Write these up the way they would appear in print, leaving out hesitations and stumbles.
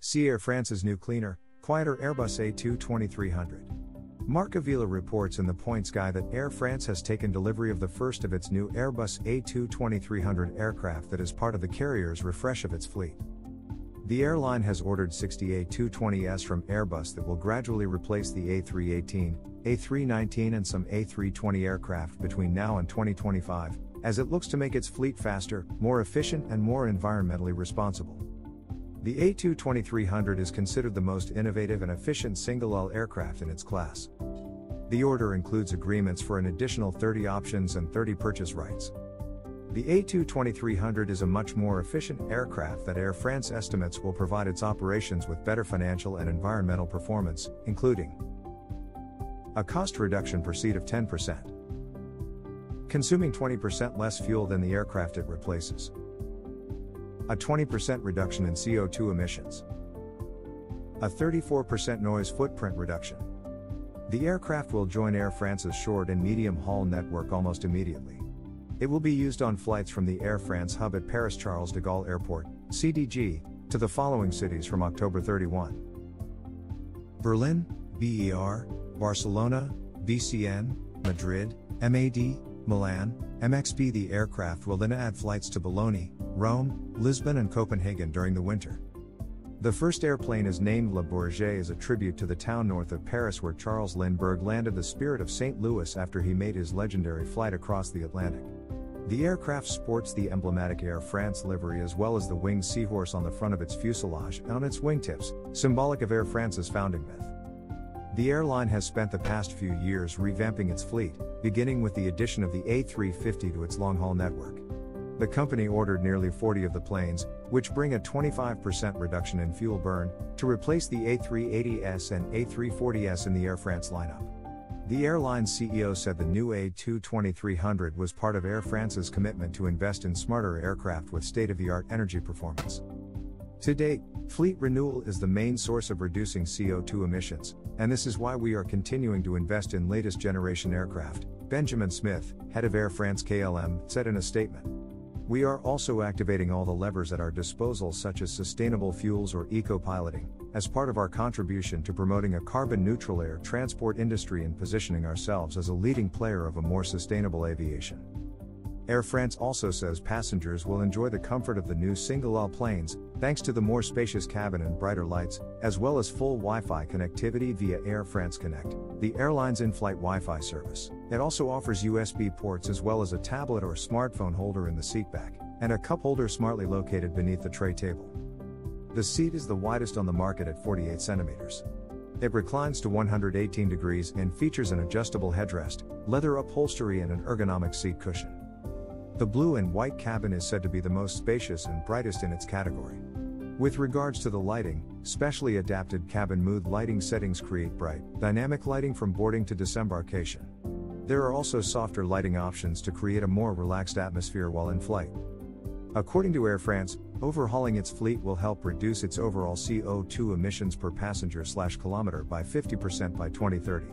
See Air France's new cleaner, quieter Airbus A220-300. Marc Avila reports in the Points Guy that Air France has taken delivery of the first of its new Airbus A220-300 aircraft that is part of the carrier's refresh of its fleet. The airline has ordered 60 A220s from Airbus that will gradually replace the A318, A319 and some A320 aircraft between now and 2025, as it looks to make its fleet faster, more efficient and more environmentally responsible. The A220-300 is considered the most innovative and efficient single-aisle aircraft in its class. The order includes agreements for an additional 30 options and 30 purchase rights. The A220-300 is a much more efficient aircraft that Air France estimates will provide its operations with better financial and environmental performance, including a cost reduction per seat of 10%, consuming 20% less fuel than the aircraft it replaces, a 20% reduction in CO2 emissions, a 34% noise footprint reduction. The aircraft will join Air France's short and medium haul network almost immediately. It will be used on flights from the Air France hub at Paris Charles de Gaulle Airport, CDG, to the following cities from October 31. Berlin, BER, Barcelona, BCN, Madrid, MAD, Milan, MXP. The aircraft will then add flights to Bologna, Rome, Lisbon and Copenhagen during the winter. The first airplane is named Le Bourget as a tribute to the town north of Paris where Charles Lindbergh landed the Spirit of St. Louis after he made his legendary flight across the Atlantic. The aircraft sports the emblematic Air France livery as well as the winged seahorse on the front of its fuselage and on its wingtips, symbolic of Air France's founding myth. The airline has spent the past few years revamping its fleet, beginning with the addition of the A350 to its long-haul network. The company ordered nearly 40 of the planes, which bring a 25% reduction in fuel burn, to replace the A380s and A340s in the Air France lineup. The airline's CEO said the new A220-300 was part of Air France's commitment to invest in smarter aircraft with state-of-the-art energy performance. To date, fleet renewal is the main source of reducing CO2 emissions, and this is why we are continuing to invest in latest generation aircraft, Benjamin Smith, head of Air France KLM, said in a statement. We are also activating all the levers at our disposal such as sustainable fuels or eco-piloting, as part of our contribution to promoting a carbon-neutral air transport industry and positioning ourselves as a leading player of a more sustainable aviation. Air France also says passengers will enjoy the comfort of the new single-aisle planes, thanks to the more spacious cabin and brighter lights, as well as full Wi-Fi connectivity via Air France Connect, the airline's in-flight Wi-Fi service. It also offers USB ports as well as a tablet or smartphone holder in the seat back, and a cup holder smartly located beneath the tray table. The seat is the widest on the market at 48 centimeters. It reclines to 118 degrees and features an adjustable headrest, leather upholstery and an ergonomic seat cushion. The blue and white cabin is said to be the most spacious and brightest in its category. With regards to the lighting, specially adapted cabin mood lighting settings create bright, dynamic lighting from boarding to disembarkation. There are also softer lighting options to create a more relaxed atmosphere while in flight. According to Air France, overhauling its fleet will help reduce its overall CO2 emissions per passenger/kilometer by 50% by 2030.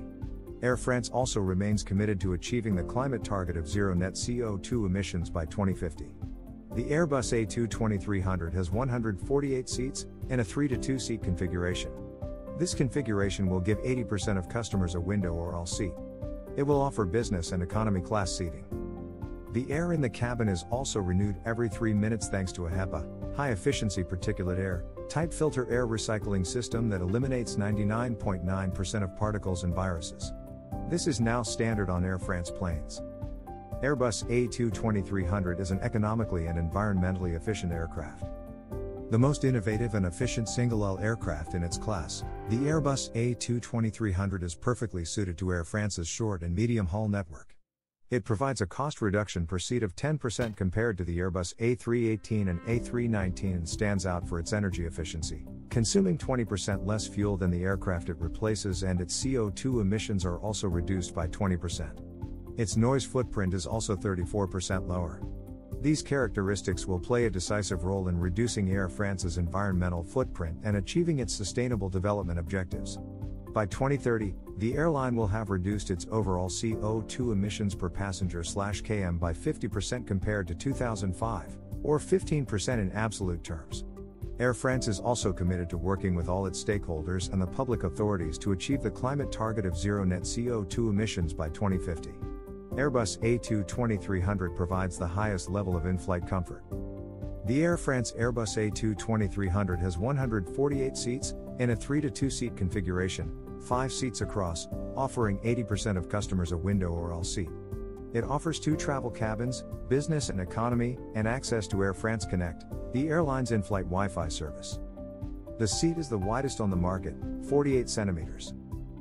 Air France also remains committed to achieving the climate target of zero net CO2 emissions by 2050. The Airbus A220-300 has 148 seats, in a 3-to-2 seat configuration. This configuration will give 80% of customers a window or all seat. It will offer business and economy class seating. The air in the cabin is also renewed every 3 minutes thanks to a HEPA, high-efficiency particulate air, type filter air recycling system that eliminates 99.9% of particles and viruses. This is now standard on Air France planes. Airbus A220-300 is an economically and environmentally efficient aircraft. The most innovative and efficient single-aisle aircraft in its class, the Airbus A220-300 is perfectly suited to Air France's short and medium haul network. It provides a cost reduction per seat of 10% compared to the Airbus A318 and A319 and stands out for its energy efficiency, consuming 20% less fuel than the aircraft it replaces, and its CO2 emissions are also reduced by 20%. Its noise footprint is also 34% lower. These characteristics will play a decisive role in reducing Air France's environmental footprint and achieving its sustainable development objectives. By 2030, the airline will have reduced its overall CO2 emissions per passenger/km by 50% compared to 2005, or 15% in absolute terms. Air France is also committed to working with all its stakeholders and the public authorities to achieve the climate target of zero net CO2 emissions by 2050. Airbus A220-300 provides the highest level of in-flight comfort. The Air France Airbus A220-300 has 148 seats, in a 3-to-2 seat configuration, 5 seats across, offering 80% of customers a window or all seat. It offers 2 travel cabins, business and economy, and access to Air France Connect, the airline's in-flight Wi-Fi service. The seat is the widest on the market, 48 centimeters.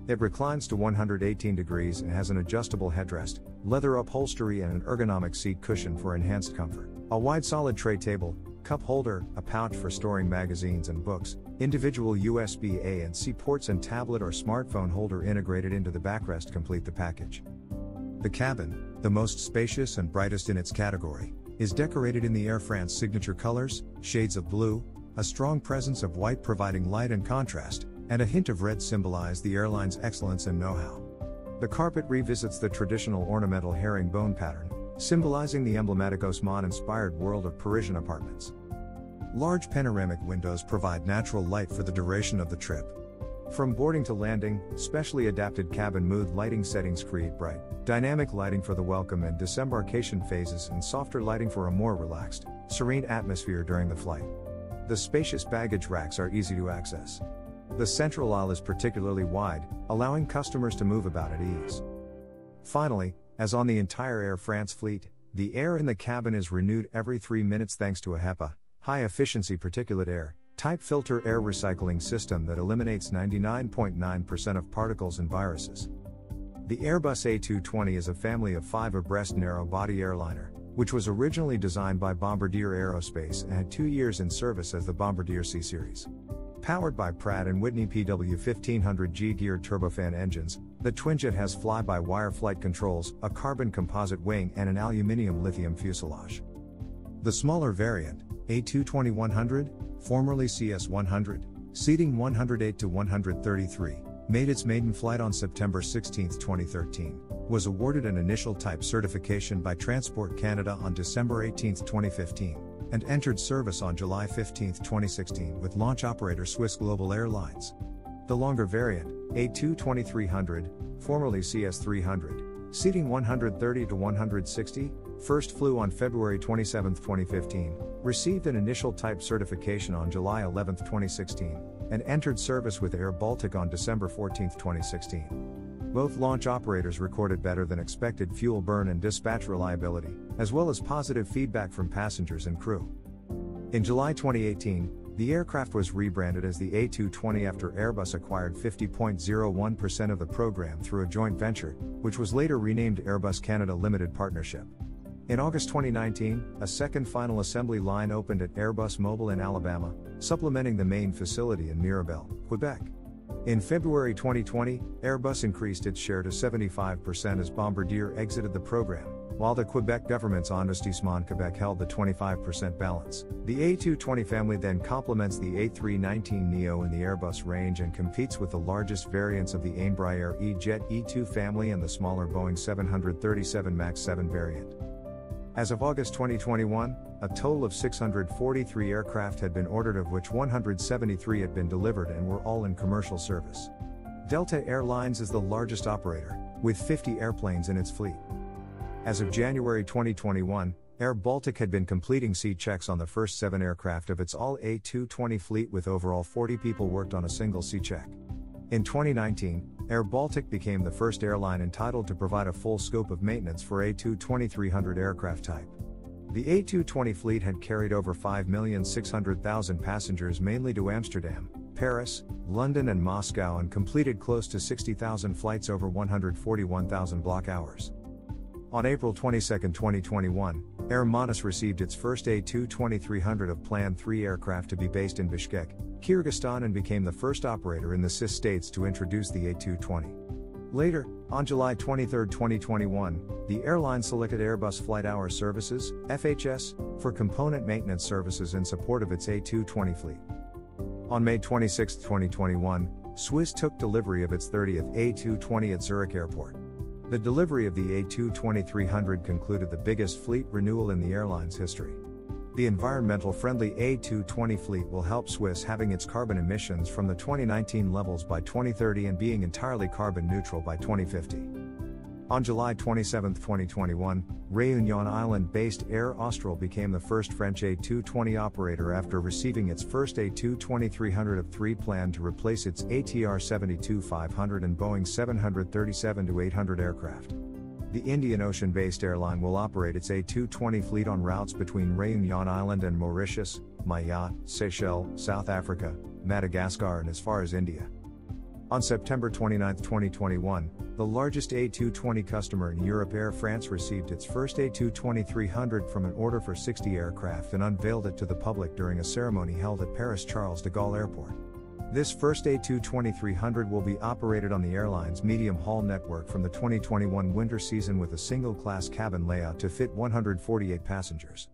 It reclines to 118 degrees and has an adjustable headrest, leather upholstery and an ergonomic seat cushion for enhanced comfort. A wide solid tray table, cup holder, a pouch for storing magazines and books, individual USB A and C ports and tablet or smartphone holder integrated into the backrest complete the package. The cabin, the most spacious and brightest in its category, is decorated in the Air France signature colors, shades of blue, a strong presence of white providing light and contrast, and a hint of red symbolize the airline's excellence and know-how. The carpet revisits the traditional ornamental herringbone pattern, symbolizing the emblematic Haussmann-inspired world of Parisian apartments. Large panoramic windows provide natural light for the duration of the trip. From boarding to landing, specially adapted cabin mood lighting settings create bright, dynamic lighting for the welcome and disembarkation phases and softer lighting for a more relaxed, serene atmosphere during the flight. The spacious baggage racks are easy to access. The central aisle is particularly wide, allowing customers to move about at ease. Finally, as on the entire Air France fleet, the air in the cabin is renewed every 3 minutes thanks to a HEPA, high-efficiency particulate air, type filter air recycling system that eliminates 99.9% of particles and viruses. The Airbus A220 is a family of 5 abreast narrow-body airliner, which was originally designed by Bombardier Aerospace and had 2 years in service as the Bombardier C Series. Powered by Pratt & Whitney PW1500G geared turbofan engines, the twinjet has fly-by-wire flight controls, a carbon composite wing and an aluminium lithium fuselage. The smaller variant, A220-100, formerly CS-100, seating 108 to 133, made its maiden flight on September 16, 2013, was awarded an initial type certification by Transport Canada on December 18, 2015, and entered service on July 15, 2016 with launch operator Swiss Global Airlines. The longer variant, A220-300, formerly CS-300, seating 130 to 160, first flew on February 27, 2015, received an initial type certification on July 11, 2016, and entered service with Air Baltic on December 14, 2016. Both launch operators recorded better than expected fuel burn and dispatch reliability, as well as positive feedback from passengers and crew. In July 2018, the aircraft was rebranded as the A220 after Airbus acquired 50.01% of the program through a joint venture, which was later renamed Airbus Canada Limited Partnership. In August 2019, a second final assembly line opened at Airbus Mobile in Alabama, supplementing the main facility in Mirabel, Quebec. In February 2020, Airbus increased its share to 75% as Bombardier exited the program, while the Quebec government's Investissement Quebec held the 25% balance. The A220 family then complements the A319neo in the Airbus range and competes with the largest variants of the Embraer E-Jet E2 family and the smaller Boeing 737 MAX 7 variant. As of August 2021, a total of 643 aircraft had been ordered, of which 173 had been delivered and were all in commercial service. Delta Air Lines is the largest operator, with 50 airplanes in its fleet. As of January 2021, Air Baltic had been completing C checks on the first 7 aircraft of its all A220 fleet, with overall 40 people worked on a single C check. In 2019, Air Baltic became the first airline entitled to provide a full scope of maintenance for A220-300 aircraft type. The A220 fleet had carried over 5,600,000 passengers, mainly to Amsterdam, Paris, London and Moscow, and completed close to 60,000 flights over 141,000 block hours. On April 22, 2021, Air Manus received its first A220-300 of planned 3 aircraft to be based in Bishkek, Kyrgyzstan, and became the first operator in the CIS states to introduce the A220. Later, on July 23, 2021, the airline selected Airbus Flight Hour Services, FHS, for component maintenance services in support of its A220 fleet. On May 26, 2021, Swiss took delivery of its 30th A220 at Zurich Airport. The delivery of the A220-300 concluded the biggest fleet renewal in the airline's history. The environmental-friendly A220 fleet will help Swiss having its carbon emissions from the 2019 levels by 2030 and being entirely carbon neutral by 2050. On July 27, 2021, Réunion Island-based Air Austral became the first French A220 operator after receiving its first A220-300 of 3 planned to replace its ATR 72-500 and Boeing 737-800 aircraft. The Indian Ocean-based airline will operate its A220 fleet on routes between Réunion Island and Mauritius, Mayotte, Seychelles, South Africa, Madagascar and as far as India. On September 29, 2021, the largest A220 customer in Europe, Air France, received its first A220-300 from an order for 60 aircraft and unveiled it to the public during a ceremony held at Paris Charles de Gaulle Airport. This first A220-300 will be operated on the airline's medium-haul network from the 2021 winter season with a single-class cabin layout to fit 148 passengers.